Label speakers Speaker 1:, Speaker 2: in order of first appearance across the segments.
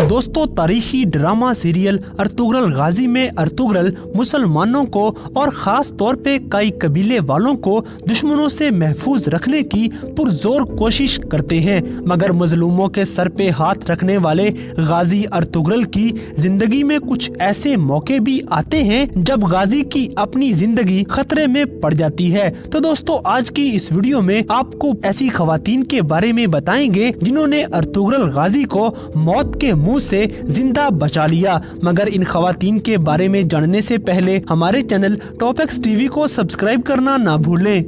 Speaker 1: दोस्तों, तारीखी drama serial Ertugrul गाजी में अर्तुगरुल मुसलमानों को और खास तौर पे कई कबीले वालों को दुश्मनों से महफूज रखने की पुरजोर कोशिश करते हैं, मगर मजलूमों के सर पे हाथ रखने वाले गाजी अर्तुगरुल की जिंदगी में कुछ ऐसे मौके भी आते हैं जब गाजी की अपनी जिंदगी खतरे में पड़ जाती है। तो दोस्तों, आज की इस वीडियो में आपको ऐसी खवातीन के बारे में बताएंगे जिन्होंने अर्तुगरुल गाजी को मौत के मुंह से जिंदा बचा लिया। मगर इन खवातीन के बारे में जानने से पहले हमारे चैनल टॉपिक्स टीवी को सब्सक्राइब करना ना भूलें।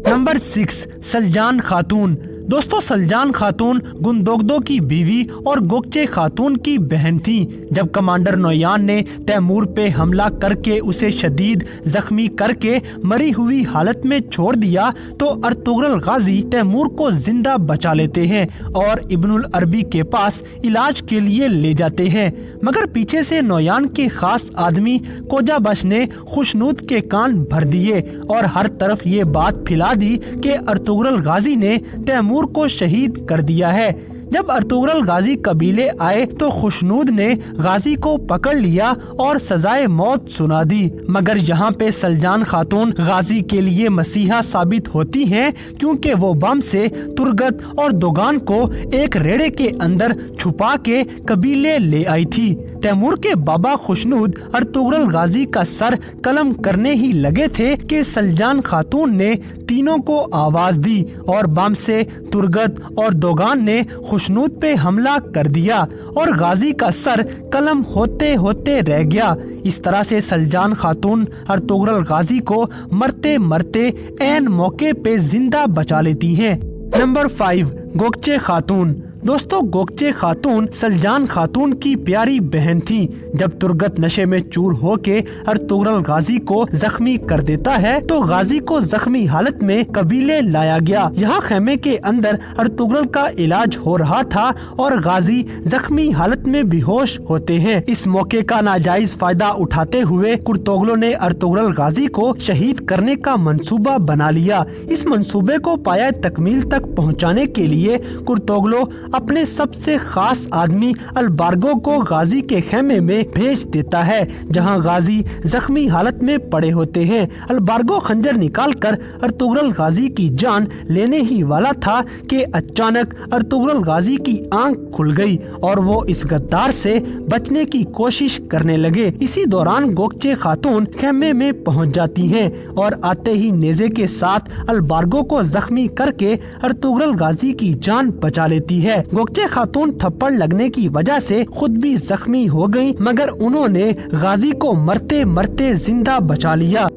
Speaker 1: नंबर 6, सलजान खातून। दोस्तों, सलजान खातून गुंदोगदो की बीवी और गोकचे खातून की बहन थी। जब कमांडर नोयान ने तैमूर पे हमला करके उसे शदीद जख्मी करके मरी हुई हालत में छोड़ दिया तो अर्तुगरुल गाजी तैमूर को जिंदा बचा लेते हैं और इब्नुल अरबी के पास इलाज के लिए ले जाते हैं, मगर पीछे से नोयान के खास आदमी कोजाबश ने खुशनूद के कान भर दिए और हर तरफ ये बात फैला दी कि अर्तुगरुल गाजी ने तैमूर को शहीद कर दिया है। जब अर्तुगरुल गाजी कबीले आए तो खुशनूद ने गाजी को पकड़ लिया और सजाए मौत सुना दी, मगर यहाँ पे सलजान खातून गाजी के लिए मसीहा साबित होती हैं, क्योंकि वो बम से तुर्गत और दोगान को एक रेड़े के अंदर छुपा के कबीले ले आई थी। तैमूर के बाबा खुशनूद अर्तुगरुल गाजी का सर कलम करने ही लगे थे कि सलजान खातून ने तीनों को आवाज दी और बम से तुर्गत और दोगान ने खुशनूद पे हमला कर दिया और गाजी का सर कलम होते होते रह गया। इस तरह से सलजान खातून अर्तुगरुल गाजी को मरते मरते ऐन मौके पे जिंदा बचा लेती हैं। नंबर 5, गोकचे खातून। दोस्तों, गोकचे खातून सलजान खातून की प्यारी बहन थी। जब तुर्गत नशे में चूर होके अर्तुगरुल गाजी को जख्मी कर देता है तो गाजी को जख्मी हालत में कबीले लाया गया। यहाँ खेमे के अंदर अर्तुगरुल का इलाज हो रहा था और गाजी जख्मी हालत में बेहोश होते हैं। इस मौके का नाजायज फायदा उठाते हुए कुर्तोगलो ने अर्तुगरुल गाजी को शहीद करने का मंसूबा बना लिया। इस मंसूबे को पाया तकमील तक पहुँचाने के लिए कुर्तोगलो अपने सबसे खास आदमी अलबार्गो को गाजी के खेमे में भेज देता है, जहां गाजी जख्मी हालत में पड़े होते हैं। अलबार्गो खंजर निकालकर अर्तुगरुल गाजी की जान लेने ही वाला था कि अचानक अर्तुगरुल गाजी की आंख खुल गई और वो इस गद्दार से बचने की कोशिश करने लगे। इसी दौरान गोकचे खातून खेमे में पहुंच जाती हैं और आते ही नेज़े के साथ अलबार्गो को जख्मी करके अर्तुगरुल गाजी की जान बचा लेती है। गोकचे खातून थप्पड़ लगने की वजह से खुद भी जख्मी हो गयी, मगर उन्होंने गाजी को मरते मरते जिंदा बचा लिया।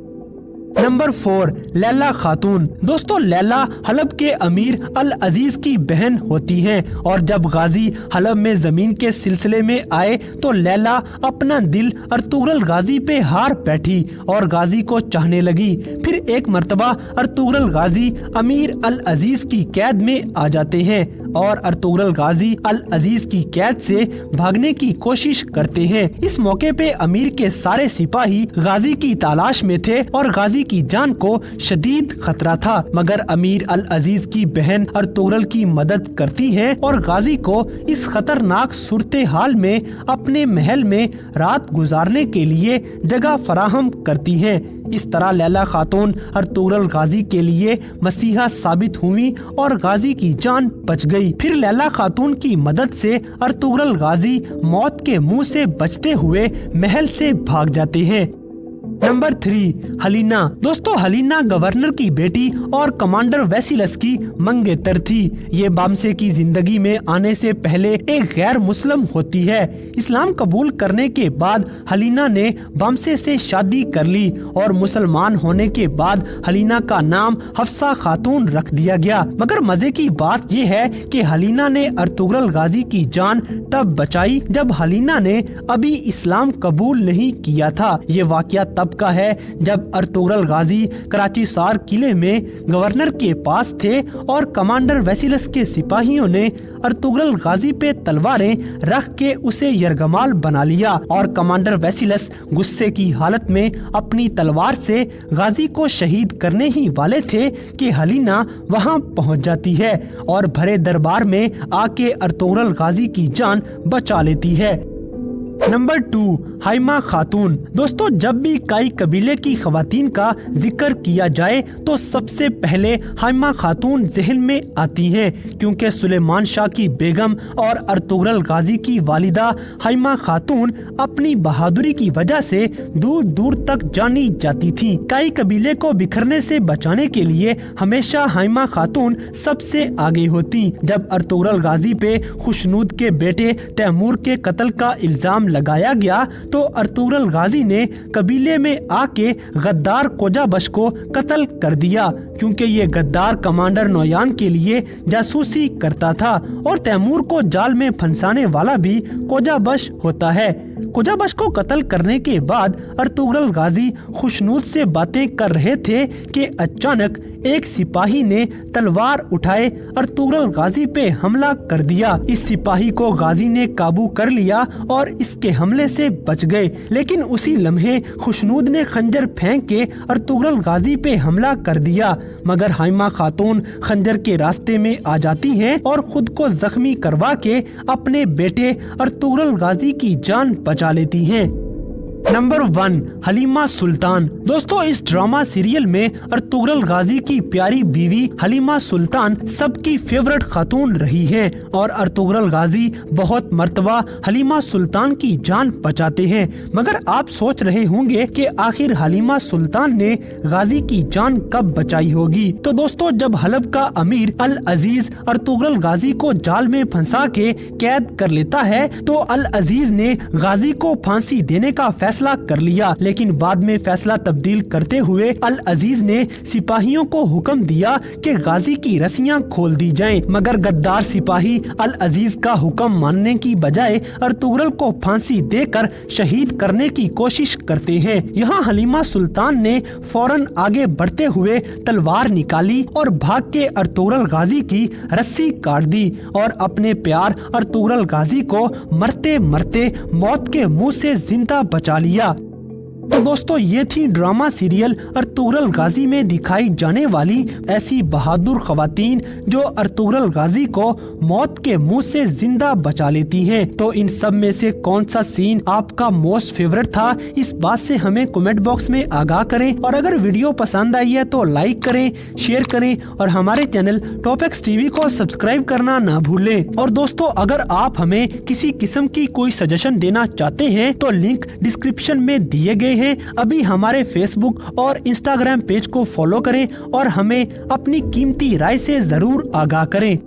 Speaker 1: नंबर 4, लैला खातून। दोस्तों, लैला हलब के अमीर अल अजीज की बहन होती हैं और जब गाजी हलब में जमीन के सिलसिले में आए तो लैला अपना दिल अर्तुगरुल गाजी पे हार बैठी और गाजी को चाहने लगी। फिर एक मर्तबा अर्तुगरुल गाजी अमीर अल अजीज की कैद में आ जाते हैं और अर्तुगरुल गाजी अल अजीज की कैद से भागने की कोशिश करते हैं। इस मौके पे अमीर के सारे सिपाही गाजी की तलाश में थे और गाजी की जान को शदीद खतरा था, मगर अमीर अल अजीज की बहन अर्तुगरुल की मदद करती है और गाजी को इस खतरनाक सूरते हाल में अपने महल में रात गुजारने के लिए जगह फराहम करती है। इस तरह लैला खातून अर्तुगरुल गाजी के लिए मसीहा साबित हुई और गाजी की जान बच गई। फिर लैला खातून की मदद से अर्तुगरुल गाजी मौत के मुंह से बचते हुए महल से भाग जाते हैं। नंबर 3, हलीना। दोस्तों, हलीना गवर्नर की बेटी और कमांडर वेसिलस की मंगेतर थी। ये बामसे की जिंदगी में आने से पहले एक गैर मुस्लिम होती है। इस्लाम कबूल करने के बाद हलीना ने बामसे से शादी कर ली और मुसलमान होने के बाद हलीना का नाम हफ्सा खातून रख दिया गया। मगर मजे की बात ये है कि हलीना ने अर्तुगरुल गाजी की जान तब बचाई जब हलीना ने अभी इस्लाम कबूल नहीं किया था। ये वाकया तब तब का है जब अर्तुगरुल गाजी कराची सार किले में गवर्नर के पास थे और कमांडर वेसिलस के सिपाहियों ने अर्तुगरुल गाजी पे तलवारें रख के उसे यरगमाल बना लिया और कमांडर वेसिलस गुस्से की हालत में अपनी तलवार से गाजी को शहीद करने ही वाले थे कि हलीना वहां पहुंच जाती है और भरे दरबार में आके अर्तुगरुल गाजी की जान बचा लेती है। नंबर 2, हाइमा खातून। दोस्तों, जब भी काई कबीले की खवातीन का जिक्र किया जाए तो सबसे पहले हाइमा खातून जहन में आती हैं, क्योंकि सुलेमान शाह की बेगम और अर्तुगरुल गाजी की वालिदा हाइमा खातून अपनी बहादुरी की वजह से दूर दूर तक जानी जाती थी। काई कबीले को बिखरने से बचाने के लिए हमेशा हाइमा खातून सबसे आगे होती। जब अर्तुगरुल गाजी पे खुशनूद के बेटे तैमूर के कत्ल का इल्जाम लगाया गया तो अर्तुगरुल गाजी ने कबीले में आके गद्दार कोजाबश को कत्ल कर दिया, क्योंकि ये गद्दार कमांडर नोयान के लिए जासूसी करता था और तैमूर को जाल में फंसाने वाला भी कोजाबश होता है। कोजाबश को कत्ल करने के बाद अर्तुगरुल गाजी खुशनूद से बातें कर रहे थे कि अचानक एक सिपाही ने तलवार उठाए अर्तुगरुल गाजी पे हमला कर दिया। इस सिपाही को गाजी ने काबू कर लिया और इसके हमले से बच गए, लेकिन उसी लम्हे खुशनूद ने खंजर फेंक के अर्तुगरुल गाजी पे हमला कर दिया, मगर हाइमा खातून खंजर के रास्ते में आ जाती हैं और खुद को जख्मी करवा के अपने बेटे अर्तुगरुल गाजी की जान बचा लेती हैं। नंबर 1, हलीमा सुल्तान। दोस्तों, इस ड्रामा सीरियल में अर्तुगरुल गाजी की प्यारी बीवी हलीमा सुल्तान सबकी फेवरेट खातून रही हैं और अर्तुगरुल गाजी बहुत मर्तबा हलीमा सुल्तान की जान बचाते हैं। मगर आप सोच रहे होंगे कि आखिर हलीमा सुल्तान ने गाजी की जान कब बचाई होगी। तो दोस्तों, जब हलब का अमीर अल अजीज अर्तुगरुल गाजी को जाल में फंसा के कैद कर लेता है तो अल अजीज ने गाजी को फांसी देने का फैसला कर लिया, लेकिन बाद में फैसला तब्दील करते हुए अल अजीज ने सिपाहियों को हुक्म दिया कि गाजी की रस्सियां खोल दी जाएं, मगर गद्दार सिपाही अल अजीज का हुक्म मानने की बजाय अर्तुगरुल को फांसी देकर शहीद करने की कोशिश करते हैं। यहाँ हलीमा सुल्तान ने फौरन आगे बढ़ते हुए तलवार निकाली और भाग के अर्तुगरुल गाजी की रस्सी काट दी और अपने प्यार अर्तुगरुल गाजी को मरते मरते मौत के मुंह से जिंदा बचा लिया। तो दोस्तों, ये थी ड्रामा सीरियल अर्तुगरुल गाजी में दिखाई जाने वाली ऐसी बहादुर खवातीन जो अर्तुगरुल गाजी को मौत के मुंह से जिंदा बचा लेती हैं। तो इन सब में से कौन सा सीन आपका मोस्ट फेवरेट था, इस बात से हमें कमेंट बॉक्स में आगाह करें और अगर वीडियो पसंद आई है तो लाइक करें, शेयर करें और हमारे चैनल टॉपिक्स टीवी को सब्सक्राइब करना ना भूलें। और दोस्तों, अगर आप हमें किसी किस्म की कोई सजेशन देना चाहते हैं तो लिंक डिस्क्रिप्शन में दिए गए हैं। अभी हमारे फेसबुक और इंस्टाग्राम पेज को फॉलो करें और हमें अपनी कीमती राय से जरूर आगाह करें।